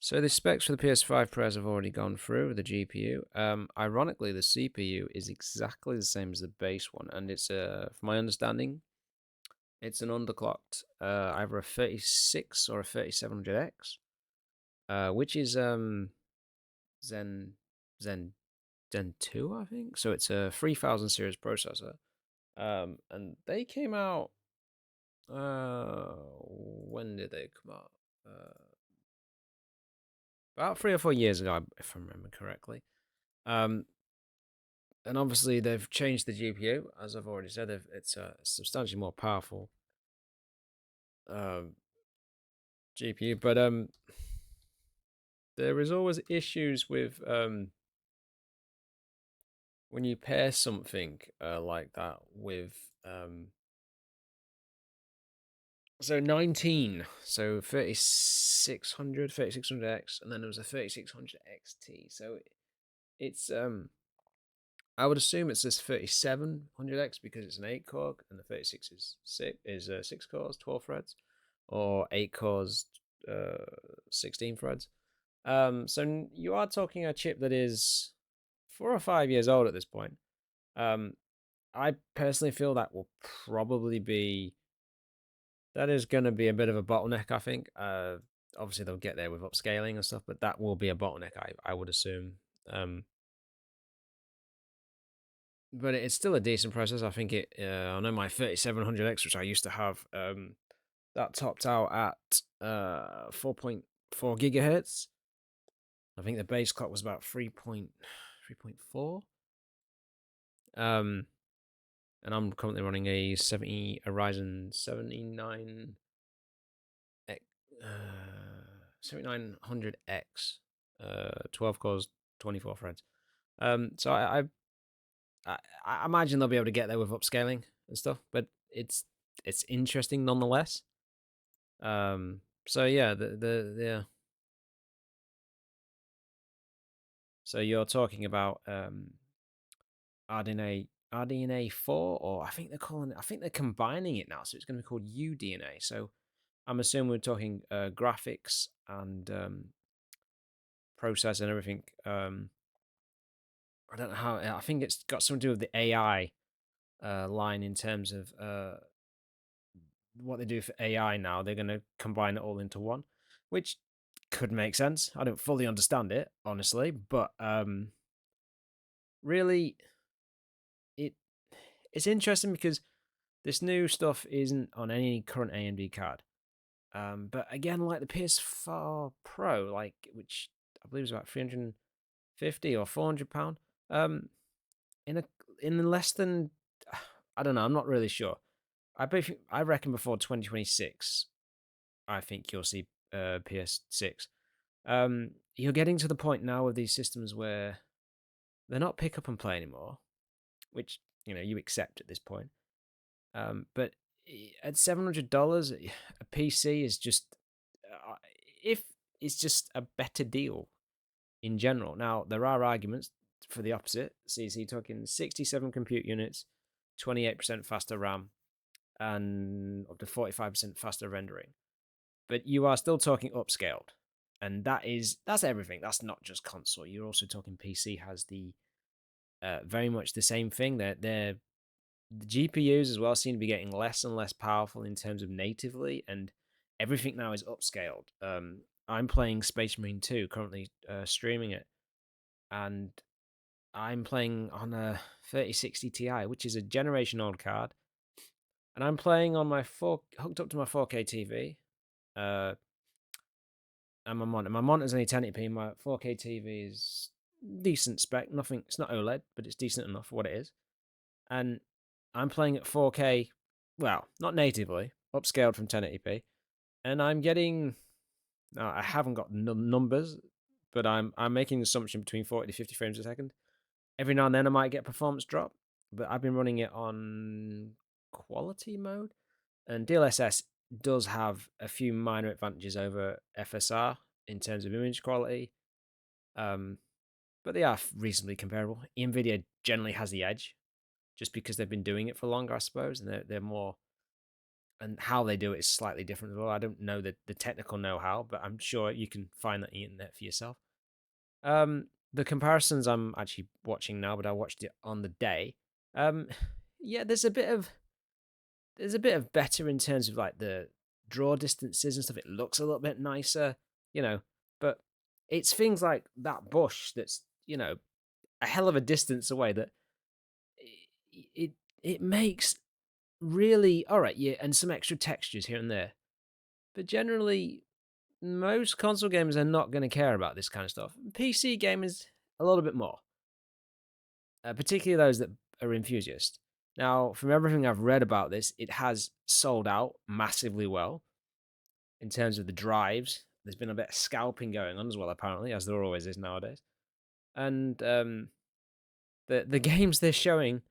So the specs for the PS5 Pros have already gone through with the GPU. Ironically, the CPU is exactly the same as the base one, and it's from my understanding, it's an underclocked either a 36 or a 3700X, which is Zen Zen Zen 2, I think. So it's a 3000 series processor. And they came out. When did they come out? About 3 or 4 years ago, if I remember correctly. Um, and obviously they've changed the GPU, as I've already said. It's a substantially more powerful um, GPU, but there is always issues with when you pair something like that with so 19, so 3600X, and then there was a 3600 XT. So it's I would assume it's this 3700X because it's an 8 core, and the 36 is 6 cores, 12 threads, or 8 cores, 16 threads. So you are talking a chip that is 4 or 5 years old at this point. Um, I personally feel that will probably be that is going to be a bit of a bottleneck. I think. Obviously they'll get there with upscaling and stuff, but that will be a bottleneck. I would assume. Um, but it's still a decent processor. I think it. I know my 3700X, which I used to have, that topped out at 4.4 gigahertz. I think the base clock was about 3.4. Um, and I'm currently running a Ryzen 7900X, 12 cores, 24 threads. So I imagine they'll be able to get there with upscaling and stuff, but it's interesting nonetheless. So yeah, the so you're talking about RDNA 4, or I think they're combining it now, so it's going to be called UDNA. So I'm assuming we're talking graphics and process and everything. I don't know how. I think it's got something to do with the AI line in terms of what they do for AI now. They're going to combine it all into one, which could make sense. I don't fully understand it, honestly, but really, it it's interesting because this new stuff isn't on any current AMD card. But again, like the PS4 Pro, like which I believe is about 350 or £400, in a in less than I don't know. I'm not really sure. I reckon before 2026, I think you'll see PS6. You're getting to the point now with these systems where they're not pick up and play anymore, which you accept at this point. But at $700, a PC is just if it's just a better deal in general. Now there are arguments for the opposite. CC talking 67 compute units, 28% faster RAM, and up to 45% faster rendering. But you are still talking upscaled, and that's everything. That's not just console. You're also talking PC has the very much the same thing. The GPUs as well seem to be getting less and less powerful in terms of natively, and everything now is upscaled. I'm playing Space Marine 2 currently, streaming it, and I'm playing on a 3060 Ti, which is a generation old card, and I'm playing on my hooked up to my 4K TV. And my monitor. My monitor's only 1080p. My 4K TV is decent spec. Nothing. It's not OLED, but it's decent enough for what it is. And I'm playing at 4K. Well, not natively, upscaled from 1080p, and I'm getting. I haven't got numbers, but I'm making an assumption between 40 to 50 frames a second. Every now and then I might get performance drop, but I've been running it on quality mode, and DLSS does have a few minor advantages over FSR in terms of image quality, but they are reasonably comparable. NVIDIA generally has the edge, just because they've been doing it for longer, I suppose, and they're more and how they do it is slightly different as well. I don't know the technical know-how, but I'm sure you can find that on the internet for yourself. The comparisons I'm actually watching now, but I watched it on the day. Um, yeah, there's a bit of better in terms of like the draw distances and stuff. It looks a little bit nicer, you know, but it's things like that bush that's, a hell of a distance away that it it makes really all right, yeah, and some extra textures here and there. But generally, most console gamers are not going to care about this kind of stuff. PC gamers a little bit more, particularly those that are enthusiasts. Now, from everything I've read about this, it has sold out massively well in terms of the drives. There's been a bit of scalping going on as well, apparently, as there always is nowadays. And the games they're showing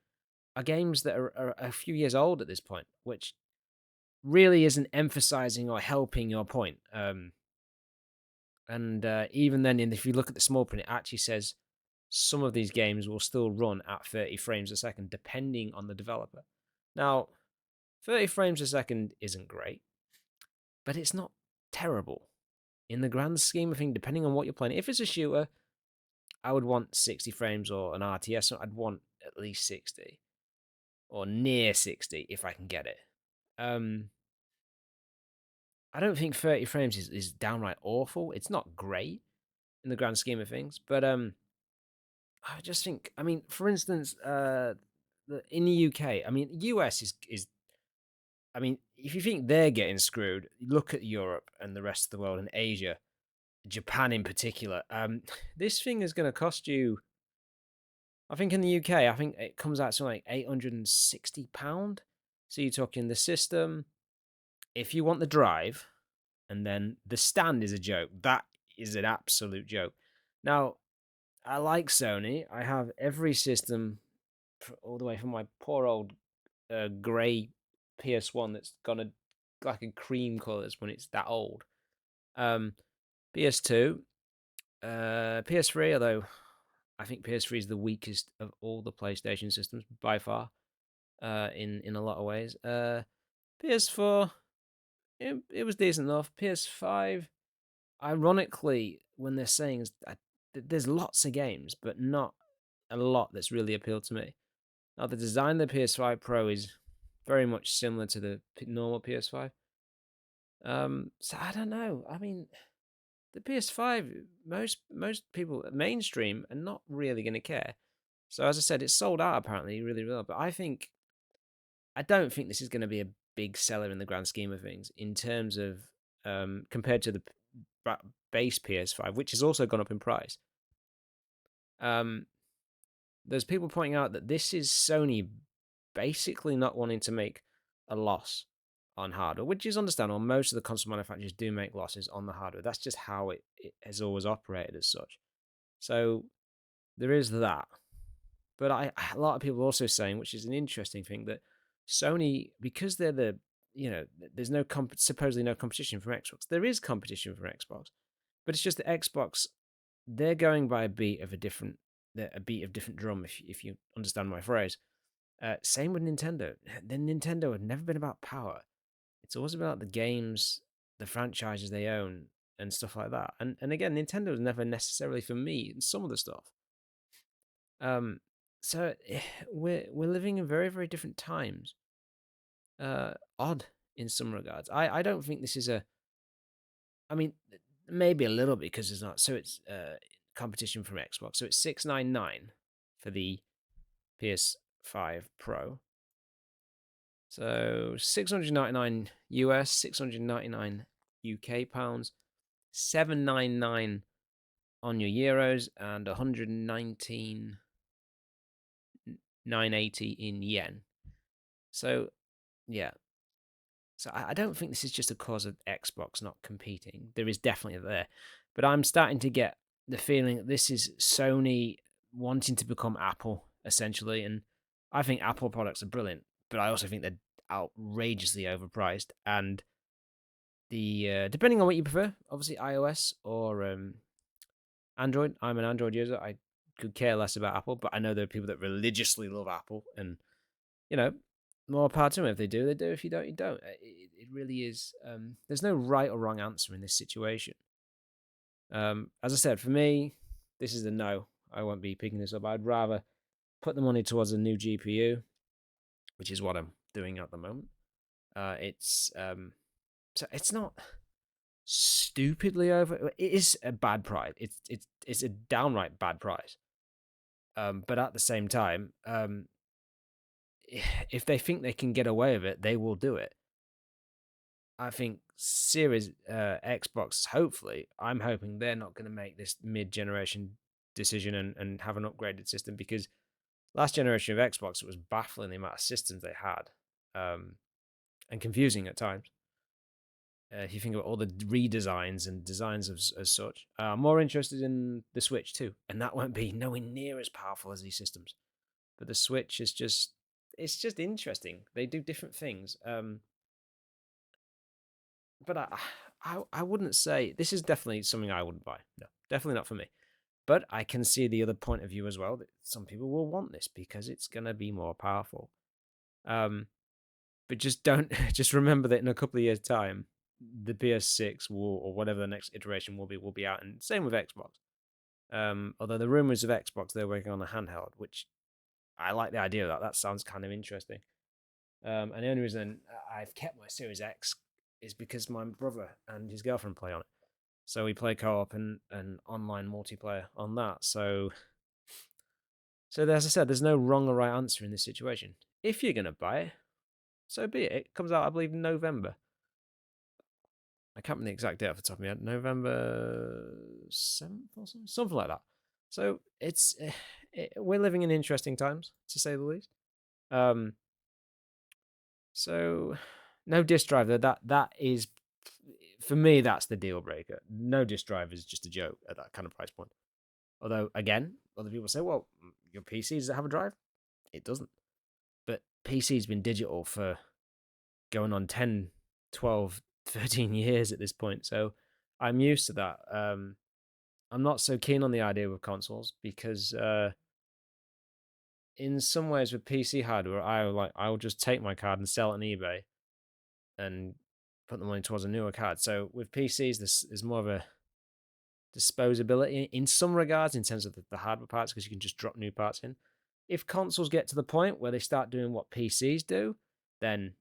are games that are a few years old at this point, which really isn't emphasizing or helping your point. And even then, if you look at the small print, it actually says some of these games will still run at 30 frames a second, depending on the developer. Now, 30 frames a second isn't great, but it's not terrible in the grand scheme of things, depending on what you're playing. If it's a shooter, I would want 60 frames, or an RTS, I'd want at least 60 or near 60 if I can get it. I don't think 30 frames is downright awful. It's not great in the grand scheme of things, but I just think, I mean, for instance, in the UK, I mean, US is I mean, if you think they're getting screwed, look at Europe and the rest of the world and Asia, Japan in particular. This thing is going to cost you, I think in the UK, I think it comes out to like £860. So you're talking the system. If you want the drive, and then the stand is a joke. That is an absolute joke. Now, I like Sony. I have every system all the way from my poor old grey PS1 that's gone like a cream colours when it's that old. PS2, PS3, although I think PS3 is the weakest of all the PlayStation systems by far, in a lot of ways. PS4, it was decent enough. PS5, ironically, when they're saying there's lots of games, but not a lot that's really appealed to me. Now, the design of the PS5 Pro is very much similar to the normal PS5. So I don't know. I mean, the PS5, most people mainstream are not really going to care. So as I said, it's sold out apparently really well. But I don't think this is going to be a big seller in the grand scheme of things in terms of compared to the base PS5, which has also gone up in price. There's people pointing out that this is Sony basically not wanting to make a loss on hardware, which is understandable. Most of the console manufacturers do make losses on the hardware. That's just how it has always operated as such. So there is that. But a lot of people are also saying, which is an interesting thing, that Sony, because they're there's supposedly no competition from Xbox. There is competition from Xbox, but it's just that Xbox, they're going by a beat of different drum, if you understand my phrase. Same with Nintendo. Then Nintendo had never been about power. It's always about the games, the franchises they own, and stuff like that. And again, Nintendo was never necessarily for me in some of the stuff. So we're living in very, very different times. Odd in some regards. I don't think this is I mean, maybe a little bit because it's not. So it's competition from Xbox. So it's $699 for the PS5 Pro. So 699 US, 699 UK pounds, 799 on your euros, and 119,980 in yen. So yeah. So I don't think this is just a cause of Xbox not competing. There is definitely there. But I'm starting to get the feeling that this is Sony wanting to become Apple, essentially. And I think Apple products are brilliant, but I also think they're outrageously overpriced. And the depending on what you prefer, obviously iOS or Android. I'm an Android user. I could care less about Apple, but I know there are people that religiously love Apple, and you know, more power to them. If they do, they do. If you don't, you don't. It really is. There's no right or wrong answer in this situation. As I said, for me, this is a no. I won't be picking this up. I'd rather put the money towards a new GPU, which is what I'm doing at the moment. It's not stupidly over. It is a bad price. It's a downright bad price. But at the same time, if they think they can get away with it, they will do it. I think Series Xbox, hopefully, I'm hoping they're not going to make this mid-generation decision and have an upgraded system, because last generation of Xbox, it was baffling the amount of systems they had, and confusing at times. If you think about all the redesigns and designs as such. I'm more interested in the Switch too, and that won't be nowhere near as powerful as these systems. But the Switch is it's just interesting. They do different things. But I wouldn't say this is definitely something I wouldn't buy. No, definitely not for me. But I can see the other point of view as well, that some people will want this because it's going to be more powerful. But just don't just remember that in a couple of years' time, the PS6 will, or whatever the next iteration will be out, and same with Xbox. Although the rumors of Xbox, they're working on a handheld, which I like the idea of that. That sounds kind of interesting. And the only reason I've kept my Series X is because my brother and his girlfriend play on it. So we play co-op and online multiplayer on that. So as I said, there's no wrong or right answer in this situation. If you're gonna buy it, so be it. It comes out, I believe, in November. I can't remember the exact date off the top of my head. November 7th or something like that. So we're living in interesting times, to say the least. So no disk drive there. That is, for me, that's the deal breaker. No disk drive is just a joke at that kind of price point. Although, again, other people say, well, your PC, does it have a drive? It doesn't. But PC's been digital for going on 10, 12, 13 years at this point. So I'm used to that. I'm not so keen on the idea with consoles because in some ways with PC hardware, I'll just take my card and sell it on eBay and put the money towards a newer card. So with PCs, there's more of a disposability in some regards in terms of the hardware parts, because you can just drop new parts in. If consoles get to the point where they start doing what PCs do, then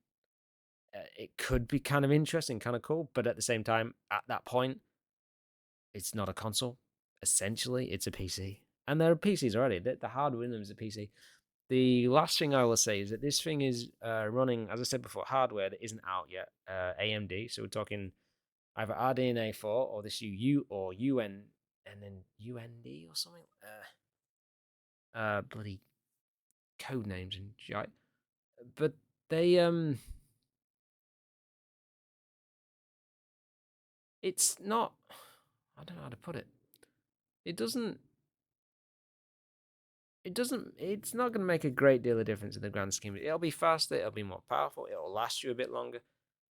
it could be kind of interesting, kind of cool. But at the same time, at that point, it's not a console. Essentially, it's a PC. And there are PCs already. The hardware in them is a PC. The last thing I will say is that this thing is running, as I said before, hardware that isn't out yet, AMD. So we're talking either RDNA 4 or this or UN and then UND or something. Bloody code names and shit. But they it's not, I don't know how to put it. It's not going to make a great deal of difference in the grand scheme. It'll be faster, it'll be more powerful, it'll last you a bit longer.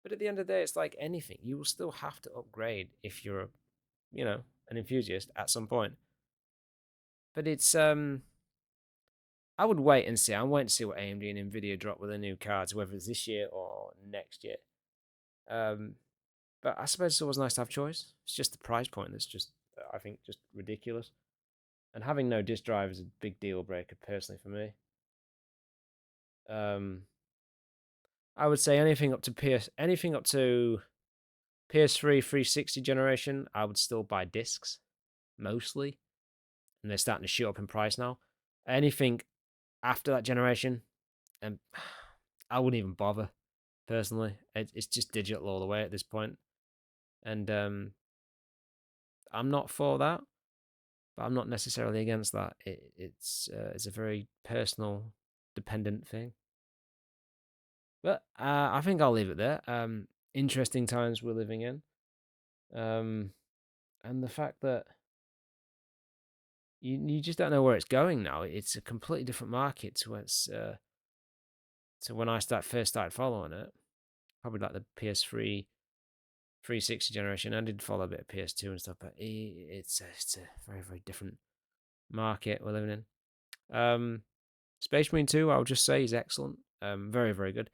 But at the end of the day, it's like anything. You will still have to upgrade if you're an enthusiast at some point. But it's I would wait and see. I'm waiting to see what AMD and Nvidia drop with their new cards, whether it's this year or next year. But I suppose it's always nice to have choice. It's just the price point that's just, I think, just ridiculous. And having no disk drive is a big deal breaker, personally, for me. I would say anything up to PS3 360 generation, I would still buy discs, mostly. And they're starting to shoot up in price now. Anything after that generation, and I wouldn't even bother, personally. It's just digital all the way at this point. And I'm not for that, but I'm not necessarily against that. It's a very personal, dependent thing. But I think I'll leave it there. Interesting times we're living in. And the fact that you just don't know where it's going now. It's a completely different market to when I first started following it. Probably like the PS3 360 generation. I did follow a bit of PS2 and stuff, but it's a very, very different market we're living in. Space Marine 2, I would just say, is excellent. Very, very good.